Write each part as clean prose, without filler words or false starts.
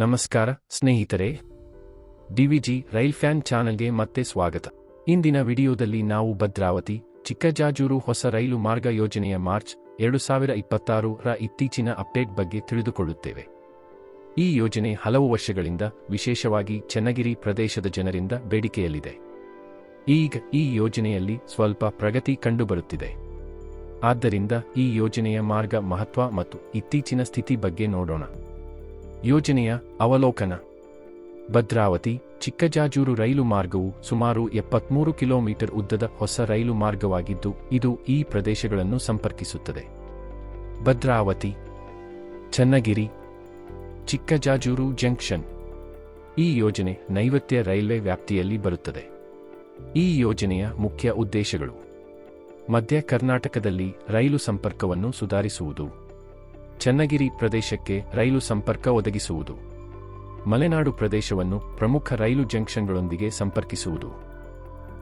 ನಮಸ್ಕಾರ ಸ್ನೇಹಿತರೆ, DVG rail fan ಚಾನಲ್ಗೆ ಮತ್ತೆ ಸ್ವಾಗತ. ಇಂದಿನ ವಿಡಿಯೋದಲ್ಲಿ ನಾವು ಭದ್ರಾವತಿ ಚಿಕ್ಕಜಾಜೂರು ಹೊಸ ರೈಲು ಮಾರ್ಗ ಯೋಜನೆಯ ಮಾರ್ಚ್ 2026ರ ಇತ್ತೀಚಿನ ಅಪ್ಡೇಟ್ ಬಗ್ಗೆ ತಿಳಿದುಕೊಳ್ಳುತ್ತೇವೆ. ಈ ಯೋಜನೆ ಹಲವು ವರ್ಷಗಳಿಂದ, ವಿಶೇಷವಾಗಿ ಚನ್ನಗಿರಿ ಪ್ರದೇಶದ ಜನರಿಂದ ಬೇಡಿಕೆಯಲ್ಲಿದೆ. ಈಗ ಈ ಯೋಜನೆಯಲ್ಲಿ ಸ್ವಲ್ಪ ಪ್ರಗತಿ ಕಂಡುಬರುತ್ತಿದೆ. ಆದ್ದರಿಂದ ಈ ಯೋಜನೆಯ ಮಾರ್ಗ ಮಹತ್ವ ಮತ್ತು ಇತ್ತೀಚಿನ ಸ್ಥಿತಿ ಬಗ್ಗೆ ನೋಡೋಣ. ಯೋಜನೆಯ ಅವಲೋಕನ. ಭದ್ರಾವತಿ ಚಿಕ್ಕಜಾಜೂರು ರೈಲು ಮಾರ್ಗವು ಸುಮಾರು 73 ಕಿಲೋಮೀಟರ್ ಉದ್ದದ ಹೊಸ ರೈಲು ಮಾರ್ಗವಾಗಿದ್ದು, ಇದು ಈ ಪ್ರದೇಶಗಳನ್ನು ಸಂಪರ್ಕಿಸುತ್ತದೆ. ಭದ್ರಾವತಿ, ಚನ್ನಗಿರಿ, ಚಿಕ್ಕಜಾಜೂರು ಜಂಕ್ಷನ್. ಈ ಯೋಜನೆ ನೈಋತ್ಯ ರೈಲ್ವೆ ವ್ಯಾಪ್ತಿಯಲ್ಲಿ ಬರುತ್ತದೆ. ಈ ಯೋಜನೆಯ ಮುಖ್ಯ ಉದ್ದೇಶಗಳು: ಮಧ್ಯ ಕರ್ನಾಟಕದಲ್ಲಿ ರೈಲು ಸಂಪರ್ಕವನ್ನು ಸುಧಾರಿಸುವುದು, ಚನ್ನಗಿರಿ ಪ್ರದೇಶಕ್ಕೆ ರೈಲು ಸಂಪರ್ಕ ಒದಗಿಸುವುದು, ಮಲೆನಾಡು ಪ್ರದೇಶವನ್ನು ಪ್ರಮುಖ ರೈಲು ಜಂಕ್ಷನ್ಗಳೊಂದಿಗೆ ಸಂಪರ್ಕಿಸುವುದು.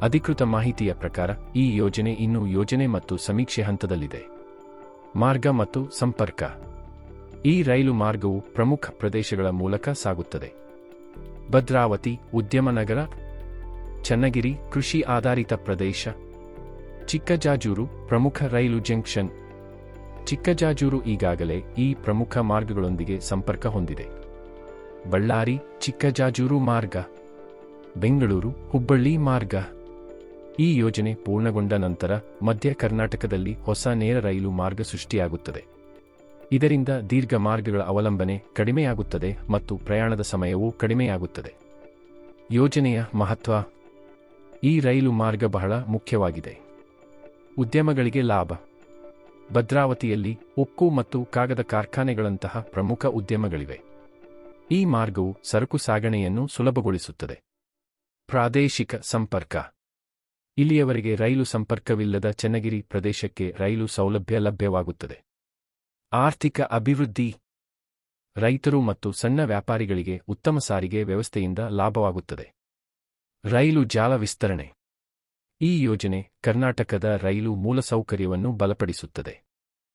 ಅಧಿಕೃತ ಮಾಹಿತಿಯ ಪ್ರಕಾರ ಈ ಯೋಜನೆ ಇನ್ನೂ ಯೋಜನೆ ಮತ್ತು ಸಮೀಕ್ಷೆ ಹಂತದಲ್ಲಿದೆ. ಮಾರ್ಗ ಮತ್ತು ಸಂಪರ್ಕ. ಈ ರೈಲು ಮಾರ್ಗವು ಪ್ರಮುಖ ಪ್ರದೇಶಗಳ ಮೂಲಕ ಸಾಗುತ್ತದೆ. ಭದ್ರಾವತಿ ಉದ್ಯಮ ನಗರ, ಚನ್ನಗಿರಿ ಕೃಷಿ ಆಧಾರಿತ ಪ್ರದೇಶ, ಚಿಕ್ಕಜಾಜೂರು ಪ್ರಮುಖ ರೈಲು ಜಂಕ್ಷನ್. ಚಿಕ್ಕಜಾಜೂರು ಈಗಾಗಲೇ ಈ ಪ್ರಮುಖ ಮಾರ್ಗಗಳೊಂದಿಗೆ ಸಂಪರ್ಕ ಹೊಂದಿದೆ. ಬಳ್ಳಾರಿ ಚಿಕ್ಕಜಾಜೂರು ಮಾರ್ಗ, ಬೆಂಗಳೂರು ಹುಬ್ಬಳ್ಳಿ ಮಾರ್ಗ. ಈ ಯೋಜನೆ ಪೂರ್ಣಗೊಂಡ ನಂತರ ಮಧ್ಯ ಕರ್ನಾಟಕದಲ್ಲಿ ಹೊಸ ನೇರ ರೈಲು ಮಾರ್ಗ ಸೃಷ್ಟಿಯಾಗುತ್ತದೆ. ಇದರಿಂದ ದೀರ್ಘ ಮಾರ್ಗಗಳ ಅವಲಂಬನೆ ಕಡಿಮೆಯಾಗುತ್ತದೆ ಮತ್ತು ಪ್ರಯಾಣದ ಸಮಯವೂ ಕಡಿಮೆಯಾಗುತ್ತದೆ. ಯೋಜನೆಯ ಮಹತ್ವ. ಈ ರೈಲು ಮಾರ್ಗ ಬಹಳ ಮುಖ್ಯವಾಗಿದೆ. ಉದ್ಯಮಗಳಿಗೆ ಲಾಭ. ಭದ್ರಾವತಿಯಲ್ಲಿ ಉಕ್ಕು ಮತ್ತು ಕಾಗದ ಕಾರ್ಖಾನೆಗಳಂತಹ ಪ್ರಮುಖ ಉದ್ಯಮಗಳಿವೆ. ಈ ಮಾರ್ಗವು ಸರಕು ಸಾಗಣೆಯನ್ನು ಸುಲಭಗೊಳಿಸುತ್ತದೆ. ಪ್ರಾದೇಶಿಕ ಸಂಪರ್ಕ. ಇಲ್ಲಿಯವರೆಗೆ ರೈಲು ಸಂಪರ್ಕವಿಲ್ಲದ ಚನ್ನಗಿರಿ ಪ್ರದೇಶಕ್ಕೆ ರೈಲು ಸೌಲಭ್ಯ ಲಭ್ಯವಾಗುತ್ತದೆ. ಆರ್ಥಿಕ ಅಭಿವೃದ್ಧಿ. ರೈತರು ಮತ್ತು ಸಣ್ಣ ವ್ಯಾಪಾರಿಗಳಿಗೆ ಉತ್ತಮ ಸಾರಿಗೆ ವ್ಯವಸ್ಥೆಯಿಂದ ಲಾಭವಾಗುತ್ತದೆ. ರೈಲು ಜಾಲ ವಿಸ್ತರಣೆ. ಈ ಯೋಜನೆ ಕರ್ನಾಟಕದ ರೈಲು ಮೂಲಸೌಕರ್ಯವನ್ನು ಬಲಪಡಿಸುತ್ತದೆ.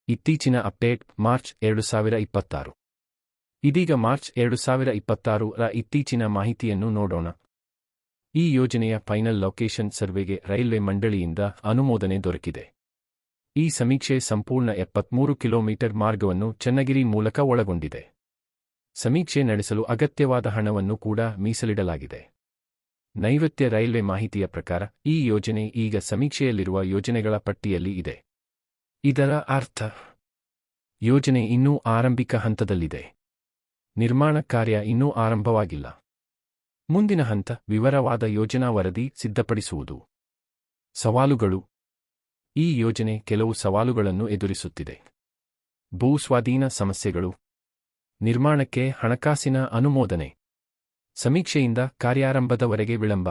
ಇತ್ತೀಚಿನ ಅಪ್ಡೇಟ್ ಮಾರ್ಚ್ 2026. ಇದೀಗ ಮಾರ್ಚ್ 2026ರ ಇತ್ತೀಚಿನ ಮಾಹಿತಿಯನ್ನು ನೋಡೋಣ. ಈ ಯೋಜನೆಯ ಫೈನಲ್ ಲೊಕೇಶನ್ ಸರ್ವೆಗೆ ರೈಲ್ವೆ ಮಂಡಳಿಯಿಂದ ಅನುಮೋದನೆ ದೊರಕಿದೆ. ಈ ಸಮೀಕ್ಷೆ ಸಂಪೂರ್ಣ 73 ಕಿಲೋಮೀಟರ್ ಮಾರ್ಗವನ್ನು ಚನ್ನಗಿರಿ ಮೂಲಕ ಒಳಗೊಂಡಿದೆ. ಸಮೀಕ್ಷೆ ನಡೆಸಲು ಅಗತ್ಯವಾದ ಹಣವನ್ನು ಕೂಡ ಮೀಸಲಿಡಲಾಗಿದೆ. ನೈಋತ್ಯ ರೈಲ್ವೆ ಮಾಹಿತಿಯ ಪ್ರಕಾರ ಈ ಯೋಜನೆ ಈಗ ಸಮೀಕ್ಷೆಯಲ್ಲಿರುವ ಯೋಜನೆಗಳ ಪಟ್ಟಿಯಲ್ಲಿ ಇದೆ. ಇದರ ಅರ್ಥ, ಯೋಜನೆ ಇನ್ನೂ ಆರಂಭಿಕ ಹಂತದಲ್ಲಿದೆ. ನಿರ್ಮಾಣ ಕಾರ್ಯ ಇನ್ನೂ ಆರಂಭವಾಗಿಲ್ಲ. ಮುಂದಿನ ಹಂತ ವಿವರವಾದ ಯೋಜನಾ ವರದಿ ಸಿದ್ಧಪಡಿಸುವುದು. ಸವಾಲುಗಳು. ಈ ಯೋಜನೆ ಕೆಲವು ಸವಾಲುಗಳನ್ನು ಎದುರಿಸುತ್ತಿದೆ. ಭೂಸ್ವಾಧೀನ ಸಮಸ್ಯೆಗಳು, ನಿರ್ಮಾಣಕ್ಕೆ ಹಣಕಾಸಿನ ಅನುಮೋದನೆ, ಸಮೀಕ್ಷೆಯಿಂದ ಕಾರ್ಯಾರಂಭದವರೆಗೆ ವಿಳಂಬ,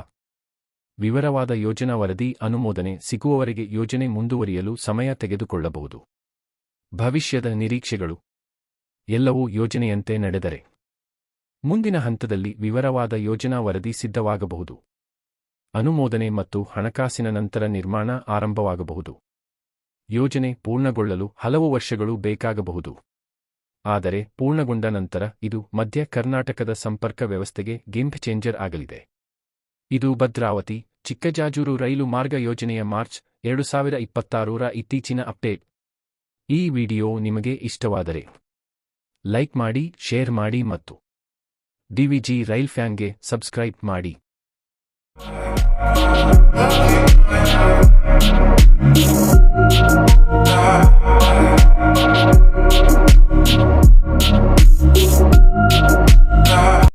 ವಿವರವಾದ ಯೋಜನಾ ವರದಿ ಅನುಮೋದನೆ ಸಿಗುವವರೆಗೆ ಯೋಜನೆ ಮುಂದುವರಿಯಲು ಸಮಯ ತೆಗೆದುಕೊಳ್ಳಬಹುದು. ಭವಿಷ್ಯದ ನಿರೀಕ್ಷೆಗಳು. ಎಲ್ಲವೂ ಯೋಜನೆಯಂತೆ ನಡೆದರೆ ಮುಂದಿನ ಹಂತದಲ್ಲಿ ವಿವರವಾದ ಯೋಜನಾ ವರದಿ ಸಿದ್ಧವಾಗಬಹುದು. ಅನುಮೋದನೆ ಮತ್ತು ಹಣಕಾಸಿನ ನಂತರ ನಿರ್ಮಾಣ ಆರಂಭವಾಗಬಹುದು. ಯೋಜನೆ ಪೂರ್ಣಗೊಳ್ಳಲು ಹಲವು ವರ್ಷಗಳು ಬೇಕಾಗಬಹುದು. ಆದರೆ ಪೂರ್ಣಗೊಂಡ ನಂತರ ಇದು ಮಧ್ಯ ಕರ್ನಾಟಕದ ಸಂಪರ್ಕ ವ್ಯವಸ್ಥೆಗೆ ಗೇಮ್ ಚೇಂಜರ್ ಆಗಲಿದೆ. ಇದು ಭದ್ರಾವತಿ ಚಿಕ್ಕಜಾಜೂರು ರೈಲು ಮಾರ್ಗ ಯೋಜನೆಯ ಮಾರ್ಚ್ 2026ರ ಇತ್ತೀಚಿನ ಅಪ್ಡೇಟ್. ಈ ವಿಡಿಯೋ ನಿಮಗೆ ಇಷ್ಟವಾದರೆ ಲೈಕ್ ಮಾಡಿ, ಶೇರ್ ಮಾಡಿ ಮತ್ತು ಡಿವಿಜಿ ರೈಲ್ ಫ್ಯಾನ್ಗೆ ಸಬ್ಸ್ಕ್ರೈಬ್ ಮಾಡಿ.